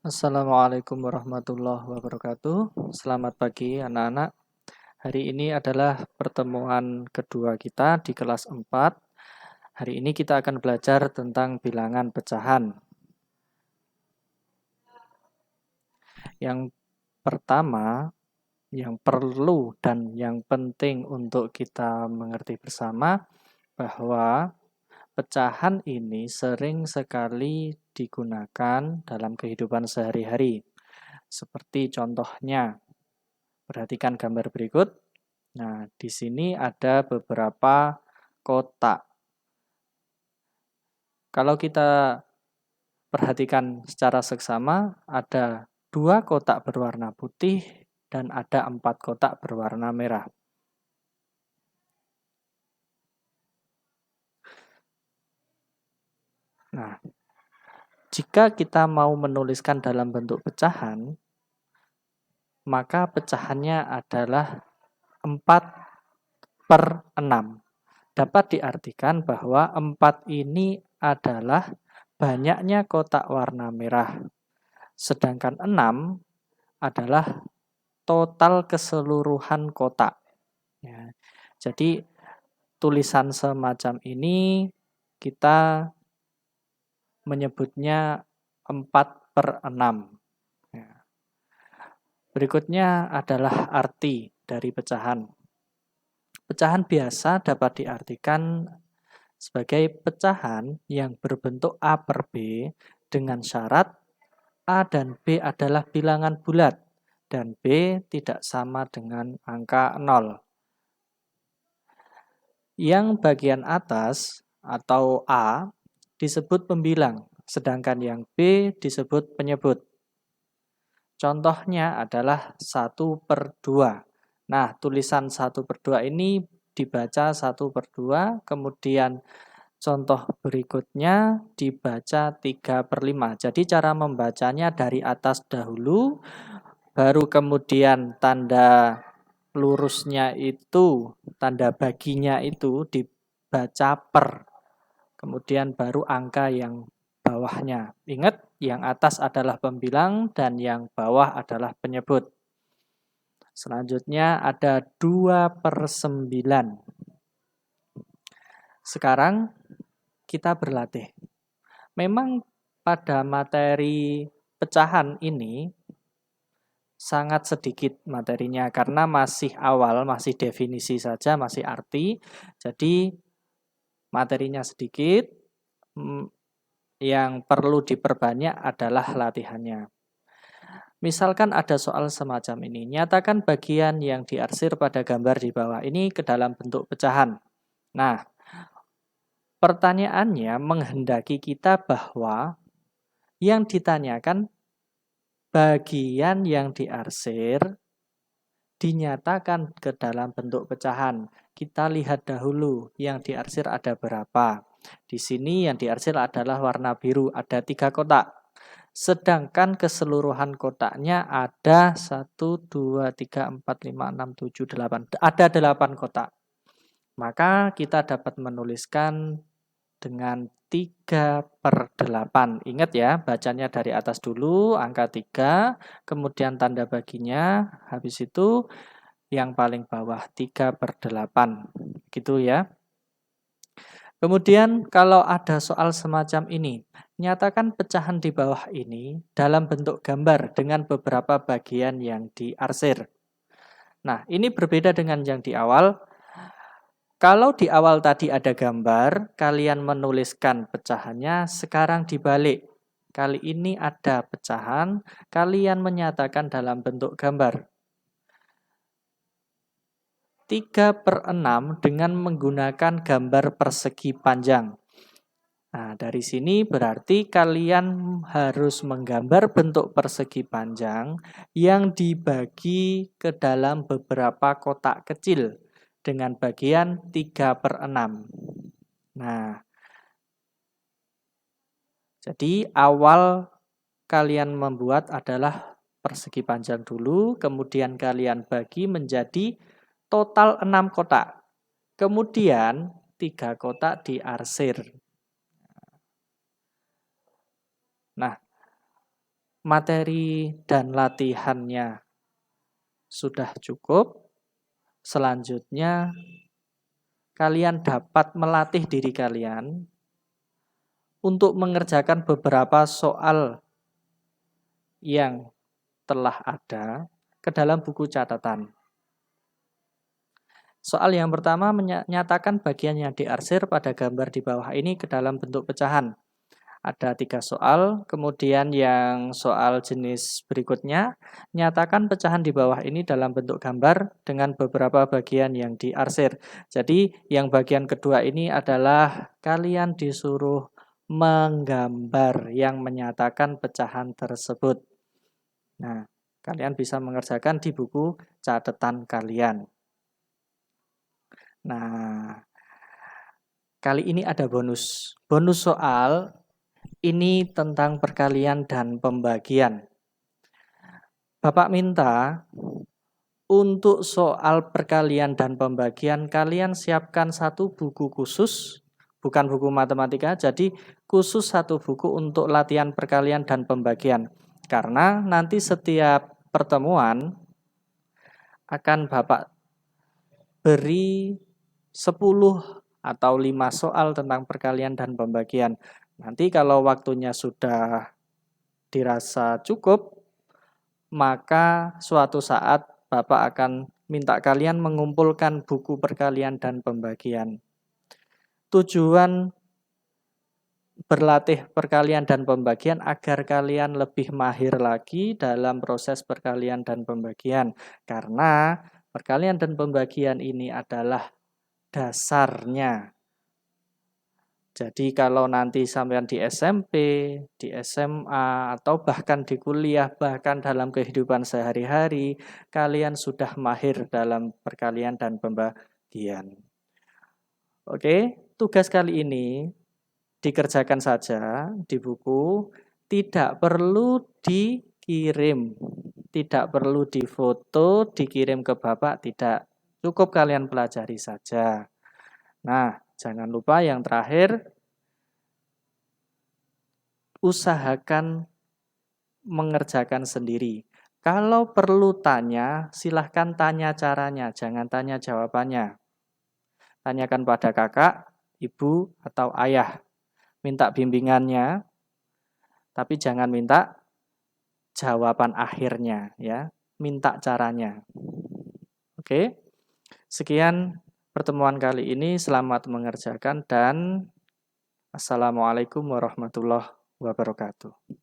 Assalamualaikum warahmatullahi wabarakatuh. Selamat pagi anak-anak. Hari ini adalah pertemuan kedua kita di kelas 4. Hari ini kita akan belajar tentang bilangan pecahan. Yang pertama, yang perlu dan yang penting untuk kita mengerti bersama bahwa pecahan ini sering sekali digunakan dalam kehidupan sehari-hari. Seperti contohnya, perhatikan gambar berikut. Nah, di sini ada beberapa kotak. Kalau kita perhatikan secara seksama, ada 2 kotak berwarna putih dan ada 4 kotak berwarna merah. Nah, jika kita mau menuliskan dalam bentuk pecahan, maka pecahannya adalah 4/6. Dapat diartikan bahwa 4 ini adalah banyaknya kotak warna merah. Sedangkan 6 adalah total keseluruhan kotak. Ya, jadi tulisan semacam ini kita menyebutnya 4/6. Ya. Berikutnya adalah arti dari pecahan. Pecahan biasa dapat diartikan sebagai pecahan yang berbentuk A per B dengan syarat A dan B adalah bilangan bulat dan B tidak sama dengan angka 0. Yang bagian atas atau A disebut pembilang, sedangkan yang B disebut penyebut. Contohnya adalah 1/2. Nah, tulisan 1/2 ini dibaca 1/2, kemudian contoh berikutnya dibaca 3/5. Jadi cara membacanya dari atas dahulu, baru kemudian tanda lurusnya itu, tanda baginya itu dibaca per. Kemudian baru angka yang bawahnya. Ingat, yang atas adalah pembilang dan yang bawah adalah penyebut. Selanjutnya ada 2/9. Sekarang kita berlatih. Memang pada materi pecahan ini sangat sedikit materinya karena masih awal, masih definisi saja, masih arti. Jadi materinya sedikit, yang perlu diperbanyak adalah latihannya. Misalkan ada soal semacam ini, nyatakan bagian yang diarsir pada gambar di bawah ini ke dalam bentuk pecahan. Nah, pertanyaannya menghendaki kita bahwa yang ditanyakan bagian yang diarsir dinyatakan ke dalam bentuk pecahan. Kita lihat dahulu yang diarsir ada berapa. Di sini yang diarsir adalah warna biru, ada 3 kotak. Sedangkan keseluruhan kotaknya ada 1, 2, 3, 4, 5, 6, 7, 8. Ada 8 kotak. Maka kita dapat menuliskan dengan 3/8. Ingat ya, bacanya dari atas dulu, angka 3, kemudian tanda baginya, habis itu yang paling bawah 3/8. Gitu ya. Kemudian kalau ada soal semacam ini, nyatakan pecahan di bawah ini dalam bentuk gambar dengan beberapa bagian yang diarsir. Nah, ini berbeda dengan yang di awal. Kalau di awal tadi ada gambar, kalian menuliskan pecahannya, sekarang dibalik. Kali ini ada pecahan, kalian menyatakan dalam bentuk gambar. 3/6 dengan menggunakan gambar persegi panjang. Nah, dari sini berarti kalian harus menggambar bentuk persegi panjang yang dibagi ke dalam beberapa kotak kecil dengan bagian 3/6. Nah, jadi awal kalian membuat adalah persegi panjang dulu, kemudian kalian bagi menjadi total 6 kotak. Kemudian 3 kotak diarsir. Nah, materi dan latihannya sudah cukup, selanjutnya kalian dapat melatih diri kalian untuk mengerjakan beberapa soal yang telah ada ke dalam buku catatan. Soal yang pertama menyatakan bagian yang diarsir pada gambar di bawah ini ke dalam bentuk pecahan. Ada 3 soal, kemudian yang soal jenis berikutnya, nyatakan pecahan di bawah ini dalam bentuk gambar dengan beberapa bagian yang diarsir. Jadi yang bagian kedua ini adalah kalian disuruh menggambar yang menyatakan pecahan tersebut. Nah, kalian bisa mengerjakan di buku catatan kalian. Nah, kali ini ada bonus. Bonus soal ini tentang perkalian dan pembagian. Bapak minta untuk soal perkalian dan pembagian kalian siapkan satu buku khusus, bukan buku matematika, jadi khusus satu buku untuk latihan perkalian dan pembagian. Karena nanti setiap pertemuan akan Bapak beri 10 atau 5 soal tentang perkalian dan pembagian. Nanti kalau waktunya sudah dirasa cukup, maka suatu saat Bapak akan minta kalian mengumpulkan buku perkalian dan pembagian. Tujuan berlatih perkalian dan pembagian agar kalian lebih mahir lagi dalam proses perkalian dan pembagian. Karena perkalian dan pembagian ini adalah dasarnya. Jadi kalau nanti sampean di SMP, di SMA, atau bahkan di kuliah, bahkan dalam kehidupan sehari-hari, kalian sudah mahir dalam perkalian dan pembagian. Oke, tugas kali ini dikerjakan saja di buku, tidak perlu dikirim, tidak perlu difoto, dikirim ke Bapak, tidak. Cukup kalian pelajari saja. Nah, jangan lupa yang terakhir, usahakan mengerjakan sendiri. Kalau perlu tanya, silahkan tanya caranya, jangan tanya jawabannya. Tanyakan pada kakak, ibu, atau ayah. Minta bimbingannya, tapi jangan minta jawaban akhirnya, ya. Minta caranya. Oke, sekian pertemuan kali ini. Selamat mengerjakan dan assalamualaikum warahmatullahi wabarakatuh.